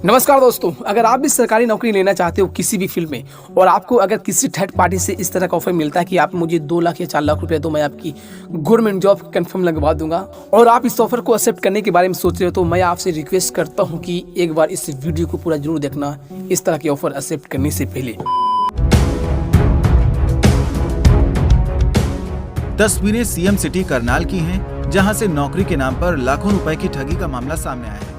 नमस्कार दोस्तों, अगर आप भी सरकारी नौकरी लेना चाहते हो किसी भी फील्ड में और आपको अगर किसी थर्ड पार्टी से इस तरह का ऑफर मिलता है कि आप मुझे 2 लाख या 4 लाख रुपए दो, मैं आपकी गवर्नमेंट जॉब कंफर्म लगवा दूंगा और आप इस ऑफर को एक्सेप्ट करने के बारे में सोच रहे हो, तो मैं आपसे रिक्वेस्ट करता हूं कि एक बार इस वीडियो को पूरा जरूर देखना इस तरह के ऑफर एक्सेप्ट करने से पहले। तस्वीरें सीएम सिटी करनाल की हैं, जहां से नौकरी के नाम पर लाखों रुपए की ठगी का मामला सामने आया है।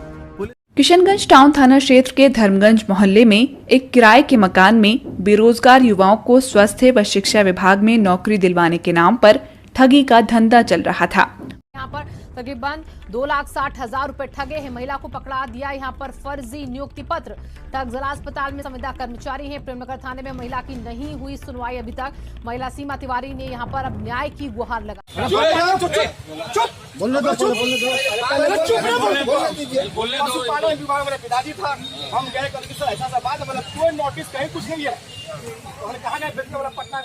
किशनगंज टाउन थाना क्षेत्र के धर्मगंज मोहल्ले में एक किराए के मकान में बेरोजगार युवाओं को स्वास्थ्य व शिक्षा विभाग में नौकरी दिलवाने के नाम पर ठगी का धंधा चल रहा था। यहाँ पर तकरीबन 2,60,000 रुपए ठगे हैं। महिला को पकड़ा दिया यहाँ पर फर्जी नियुक्ति पत्र। ठग जिला अस्पताल में संविदा कर्मचारी हैं। प्रेमनगर थाने में महिला की नहीं हुई सुनवाई अभी तक। महिला सीमा तिवारी ने यहाँ पर अब न्याय की गुहार लगाई। पशुपालन विभाग मेरे पिताजी था, हम गए कल सर ऐसा बात है, मतलब कोई नोटिस कहीं कुछ नहीं है, तो हमने कहा गया पटना।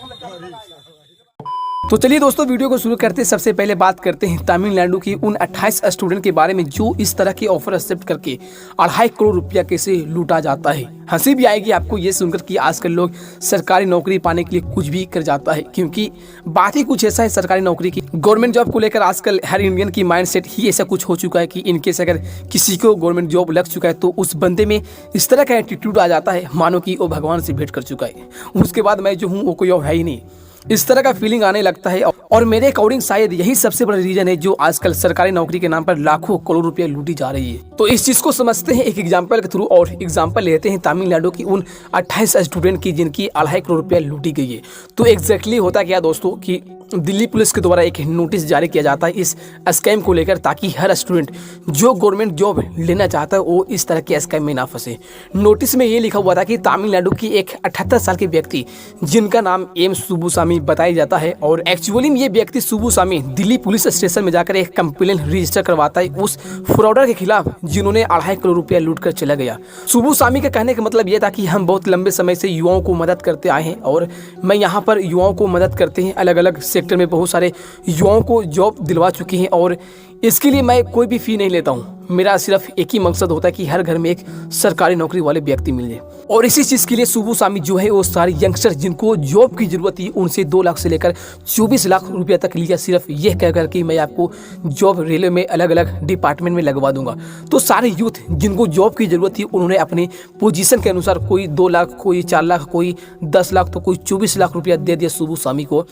तो चलिए दोस्तों, वीडियो को शुरू करते हैं। सबसे पहले बात करते हैं तमिलनाडु की उन 28 स्टूडेंट के बारे में जो इस तरह के ऑफर एक्सेप्ट करके 2.5 करोड़ रुपया कैसे लूटा जाता है। हंसी भी आएगी आपको ये सुनकर कि आजकल लोग सरकारी नौकरी पाने के लिए कुछ भी कर जाता है, क्योंकि बात ही कुछ ऐसा है सरकारी नौकरी की। गवर्नमेंट जॉब को लेकर आजकल हर इंडियन की माइंडसेट ही ऐसा कुछ हो चुका है कि इनकेस अगर किसी को गवर्नमेंट जॉब लग चुका है तो उस बंदे में इस तरह का एटीट्यूड आ जाता है मानो कि वो भगवान से भेंट कर चुका है। उसके बाद मैं जो हूँ वो कोई और है ही नहीं, इस तरह का फीलिंग आने लगता है। और मेरे अकॉर्डिंग शायद यही सबसे बड़ा रीजन है जो आजकल सरकारी नौकरी के नाम पर लाखों करोड़ रुपए लूटी जा रही है। तो इस चीज को समझते हैं एक एग्जांपल के थ्रू, और एग्जांपल लेते हैं तमिलनाडु की उन 28 स्टूडेंट की जिनकी 2.5 करोड़ रुपया लूटी गई है। तो एग्जैक्टली होता क्या दोस्तों कि दिल्ली पुलिस के द्वारा एक नोटिस जारी किया जाता है इस स्कैम को लेकर, ताकि हर स्टूडेंट जो गवर्नमेंट जॉब लेना चाहता है वो इस तरह के स्कैम में ना फंसे। नोटिस में ये लिखा हुआ था कि तमिलनाडु की एक 78 साल के व्यक्ति जिनका नाम एम सुबुसामी बताया जाता है, और एक्चुअली में ये व्यक्ति सुबुसामी दिल्ली पुलिस स्टेशन में जाकर एक कंप्लेंट रजिस्टर करवाता है उस फ्रॉडर के खिलाफ जिन्होंने 2.5 करोड़ रुपया लूट कर चला गया। सुबुसामी का कहने का मतलब ये था कि हम बहुत लंबे समय से युवाओं को मदद करते आए हैं और मैं यहाँ पर युवाओं को मदद करते हैं, अलग अलग सेक्टर में बहुत सारे युवाओं को जॉब दिलवा चुकी हैं और इसके लिए मैं कोई भी फी नहीं लेता हूँ। मेरा सिर्फ एक ही मकसद होता है कि हर घर में एक सरकारी नौकरी वाले व्यक्ति मिल जाए, और इसी चीज के लिए सुबुसामी जो है वो सारे यंगस्टर जिनको जॉब की जरूरत थी उनसे 2 लाख से लेकर 24 लाख रुपया तक लिया, सिर्फ यह कहकर कि मैं आपको जॉब रेलवे में अलग अलग डिपार्टमेंट में लगवा दूंगा। तो सारे यूथ जिनको जॉब की जरूरत थी उन्होंने अपने पोजीशन के अनुसार कोई 2 लाख, कोई 4 लाख, कोई 10 लाख, तो कोई 24 लाख रुपया दे दिया सुबुसामी को।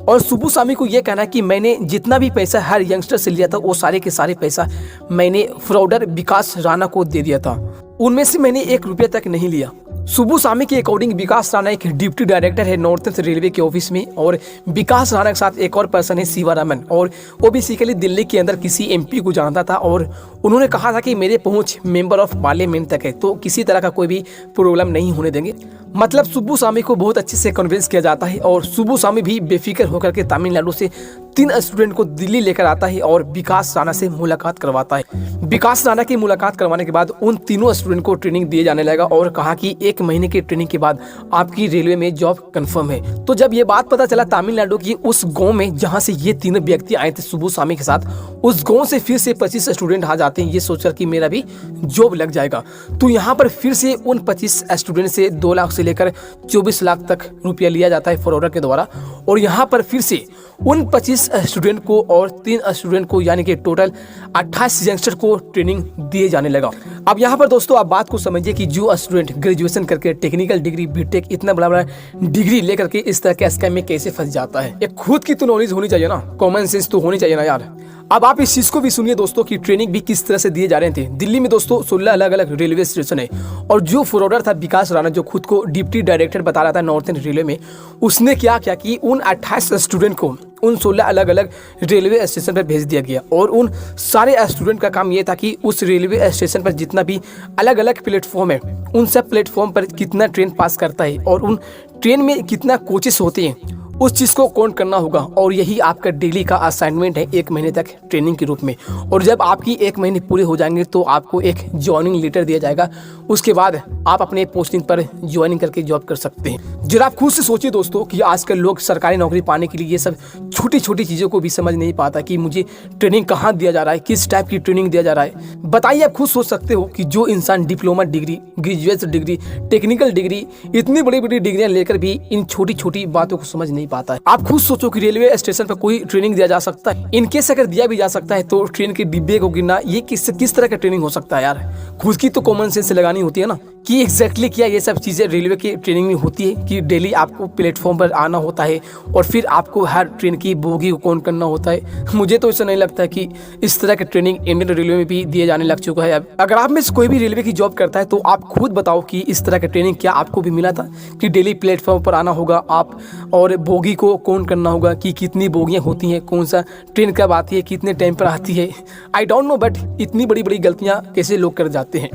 और सुबुसामी को यह कहना है कि मैंने जितना भी पैसा हर यंगस्टर से लिया था वो सारे के सारे पैसा मैंने फ्रॉडर विकास राणा को दे दिया था, उनमें से मैंने 1 रुपया तक नहीं लिया। सुबुसामी के अकॉर्डिंग विकास राणा एक डिप्टी डायरेक्टर है नॉर्थन रेलवे के ऑफिस में, और विकास राणा के साथ एक और पर्सन है शिवारामन, और वो बेसिकली दिल्ली के अंदर किसी एमपी को जानता था और उन्होंने कहा था कि मेरे पहुंच मेंबर ऑफ पार्लियामेंट तक है, तो किसी तरह का कोई भी प्रॉब्लम नहीं होने देंगे। मतलब सुबुसामी को बहुत अच्छे से कन्विंस किया जाता है और सुबुसामी भी बेफिक्र होकर के तमिलनाडु से 3 स्टूडेंट को दिल्ली लेकर आता है और विकास राणा से मुलाकात करवाता है। विकास राणा की मुलाकात करवाने के बाद उन तीनों स्टूडेंट को ट्रेनिंग दिए जाने लगा और कहा कि 1 महीने की ट्रेनिंग के बाद आपकी रेलवे में जॉब कंफर्म है। तो जब ये बात पता चला तमिलनाडु की उस गांव में जहां से ये 3 व्यक्ति आए थे सुबुसामी के साथ, उस गांव से फिर से 25 स्टूडेंट आ जाते हैं ये सोचकर कि मेरा भी जॉब लग जाएगा। तो यहाँ पर फिर से उन 25 स्टूडेंट से 2 लाख से लेकर 24 लाख तक रुपया लिया जाता है फ्रॉडर के द्वारा, और यहाँ पर फिर से उन 25 स्टूडेंट को और 3 स्टूडेंट को यानी कि टोटल 28 यंगस्टर को ट्रेनिंग दिए जाने लगा। अब यहाँ पर दोस्तों आप बात को समझिए कि जो स्टूडेंट ग्रेजुएशन करके टेक्निकल डिग्री, बीटेक, इतना बड़ा बड़ा डिग्री लेकर के इस तरह के स्कैम में कैसे फंस जाता है। एक खुद की तो नॉलेज होनी चाहिए ना, कॉमन सेंस तो होनी चाहिए ना यार। अब आप इस चीज को भी सुनिए दोस्तों कि ट्रेनिंग भी किस तरह से दिए जा रहे थे। दिल्ली में दोस्तों 16 अलग अलग रेलवे स्टेशन है, और जो फ्रॉडर था विकास राणा जो खुद को डिप्टी डायरेक्टर बता रहा था नॉर्थन रेलवे में, उसने क्या किया कि उन 28 स्टूडेंट को उन 16 अलग अलग रेलवे स्टेशन पर भेज दिया गया, और उन सारे स्टूडेंट का काम ये था कि उस रेलवे स्टेशन पर जितना भी अलग अलग प्लेटफॉर्म है उन सब प्लेटफॉर्म पर कितना ट्रेन पास करता है और उन ट्रेन में कितना कोचेस होते हैं उस चीज को कौन करना होगा, और यही आपका डेली का असाइनमेंट है 1 महीने तक ट्रेनिंग के रूप में। और जब आपकी 1 महीने पूरे हो जाएंगे तो आपको एक ज्वाइनिंग लेटर दिया जाएगा। उसके बाद आप अपने पोस्टिंग पर ज्वाइनिंग करके जॉब कर सकते हैं। जरा आप खुद से सोचिए दोस्तों कि आजकल लोग सरकारी नौकरी पाने के लिए ये सब छोटी छोटी चीज़ों को भी समझ नहीं पाता कि मुझे ट्रेनिंग कहाँ दिया जा रहा है, किस टाइप की ट्रेनिंग दिया जा रहा है। बताइए, आप खुद सोच सकते हो कि जो इंसान diploma degree, graduate degree, technical degree, इतनी बड़ी बड़ी डिग्रियां लेकर भी इन छोटी छोटी बातों को समझ नहीं पाता है। आप खुद सोचो कि रेलवे स्टेशन पर कोई ट्रेनिंग दिया जा सकता है। इनकेस अगर दिया भी जा सकता है तो ट्रेन के डिब्बे को गिनना, ये किस तरह का ट्रेनिंग हो सकता है यार। खुद की तो कॉमन सेंस लगानी होती है ना कि एग्जैक्टली क्या ये सब चीज़ें रेलवे की ट्रेनिंग में होती है कि डेली आपको प्लेटफॉर्म पर आना होता है और फिर आपको हर ट्रेन की बोगी को कौन करना होता है। मुझे तो ऐसा नहीं लगता कि इस तरह की ट्रेनिंग इंडियन रेलवे में भी दिए जाने लग चुका है। अब अगर आप में से कोई भी रेलवे की जॉब करता है तो आप खुद बताओ कि इस तरह का ट्रेनिंग क्या आपको भी मिला था कि डेली प्लेटफॉर्म पर आना होगा आप, और बोगी को कौन करना होगा, कि कितनी बोगियाँ होती हैं, कौन सा ट्रेन कब आती है, कितने टाइम पर आती है। आई डोंट नो, बट इतनी बड़ी बड़ी गलतियाँ कैसे लोग कर जाते हैं।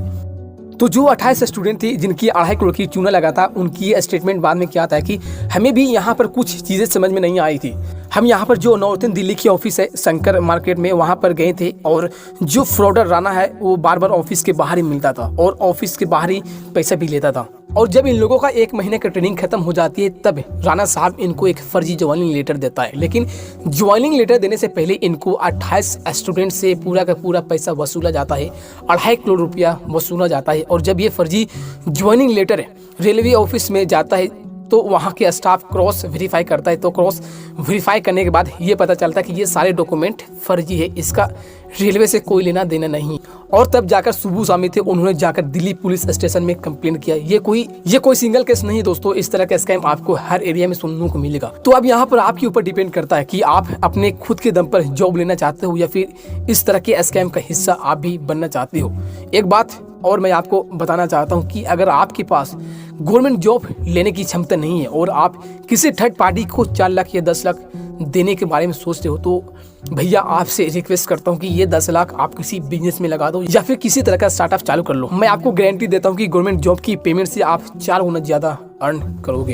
तो जो 28 स्टूडेंट थे जिनकी 2.5 करोड़ की चूना लगा था, उनकी स्टेटमेंट बाद में क्या था कि हमें भी यहाँ पर कुछ चीज़ें समझ में नहीं आई थी। हम यहाँ पर जो नॉर्थन दिल्ली की ऑफिस है शंकर मार्केट में, वहाँ पर गए थे और जो फ्रॉडर राणा है वो बार बार ऑफिस के बाहर ही मिलता था और ऑफिस के बाहर ही पैसा भी लेता था। और जब इन लोगों का 1 महीने का ट्रेनिंग खत्म हो जाती है तब राणा साहब इनको एक फर्जी ज्वाइनिंग लेटर देता है। लेकिन ज्वाइनिंग लेटर देने से पहले इनको 28 स्टूडेंट से पूरा का पूरा पैसा वसूला जाता है, 2.5 करोड़ रुपया वसूला जाता है। और जब ये फर्जी ज्वाइनिंग लेटर रेलवे ऑफिस में जाता है तो वहाँ के स्टाफ क्रॉस वेरीफाई करता है। तो क्रॉस वेरीफाई करने के बाद ये पता चलता है कि ये सारे डॉक्यूमेंट फर्जी है, इसका रेलवे से कोई लेना देना नहीं। और तब जाकर सुबू स्वामी थे, उन्होंने जाकर दिल्ली पुलिस स्टेशन में कंप्लेंट किया। ये कोई सिंगल केस नहीं दोस्तों, इस तरह का स्कैम आपको हर एरिया में सुनने को मिलेगा। तो अब यहाँ पर आपके ऊपर डिपेंड करता है कि आप अपने खुद के दम पर जॉब लेना चाहते हो या फिर इस तरह के स्कैम का हिस्सा आप भी बनना चाहते हो। एक बात और मैं आपको बताना चाहता हूँ कि अगर आपके पास गवर्नमेंट जॉब लेने की क्षमता नहीं है और आप किसी थर्ड पार्टी को 4 लाख या 10 लाख देने के बारे में सोचते हो तो भैया आपसे रिक्वेस्ट करता हूँ कि ये 10 लाख आप किसी बिजनेस में लगा दो या फिर किसी तरह का स्टार्टअप चालू कर लो। मैं आपको गारंटी देता हूँ कि गवर्नमेंट जॉब की पेमेंट से आप 4 गुना ज़्यादा अर्न करोगे।